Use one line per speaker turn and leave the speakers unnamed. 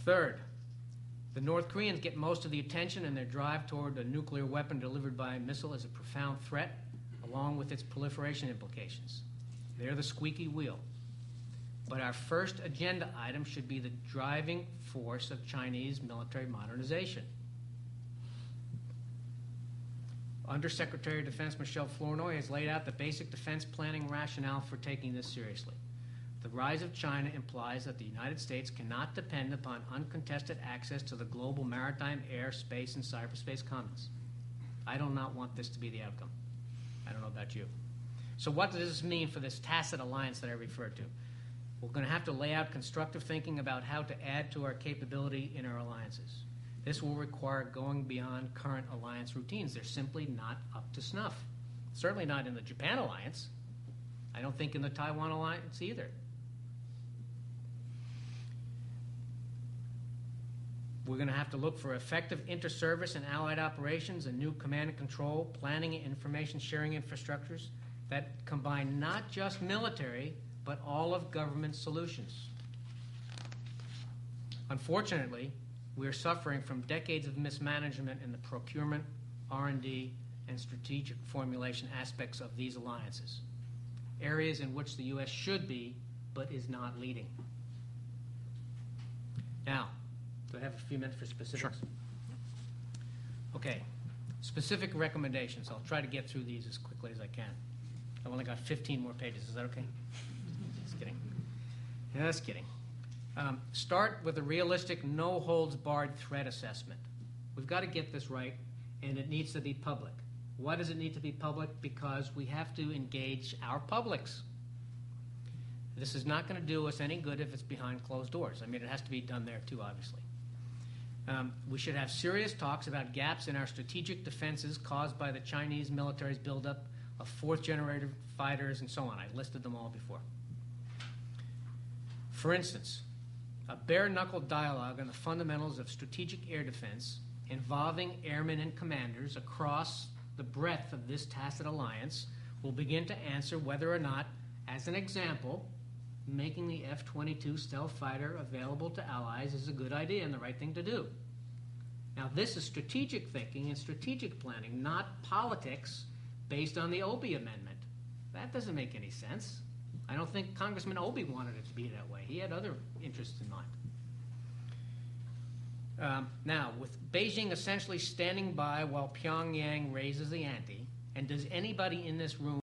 Third, the North Koreans get most of the attention, and their drive toward a nuclear weapon delivered by a missile is a profound threat, along with its proliferation implications. They're the squeaky wheel. But our first agenda item should be the driving force of Chinese military modernization. Undersecretary of Defense Michel Flournoy has laid out the basic defense planning rationale for taking this seriously. The rise of China implies that the United States cannot depend upon uncontested access to the global maritime, air, space, and cyberspace commons. I do not want this to be the outcome. I don't know about you. So what does this mean for this tacit alliance that I referred to? We're going to have to lay out constructive thinking about how to add to our capability in our alliances. This will require going beyond current alliance routines. They're simply not up to snuff. Certainly not in the Japan alliance. I don't think in the Taiwan alliance either. We're going to have to look for effective inter-service and allied operations and new command and control, planning and information sharing infrastructures that combine not just military, but all of government solutions. Unfortunately, we are suffering from decades of mismanagement in the procurement, R&D, and strategic formulation aspects of these alliances, areas in which the U.S. should be, but is not leading. Now, do I have a few minutes for specifics?
Sure.
Okay, specific recommendations. I'll try to get through these as quickly as I can. I've only got 15 more pages. Is that okay? Just kidding. Just kidding. Start with a realistic, no-holds-barred threat assessment. We've got to get this right, and it needs to be public. Why does it need to be public? Because we have to engage our publics. This is not going to do us any good if it's behind closed doors. I mean, it has to be done there, too, obviously. We should have serious talks about gaps in our strategic defenses caused by the Chinese military's buildup of fourth-generation fighters and so on. I listed them all before. For instance, a bare-knuckle dialogue on the fundamentals of strategic air defense involving airmen and commanders across the breadth of this tacit alliance will begin to answer whether or not, as an example, making the F-22 stealth fighter available to allies is a good idea and the right thing to do. Now, this is strategic thinking and strategic planning, not politics based on the Obey Amendment. That doesn't make any sense. I don't think Congressman Obey wanted it to be that way. He had other interests in mind. Now, with Beijing essentially standing by while Pyongyang raises the ante, and does anybody in this room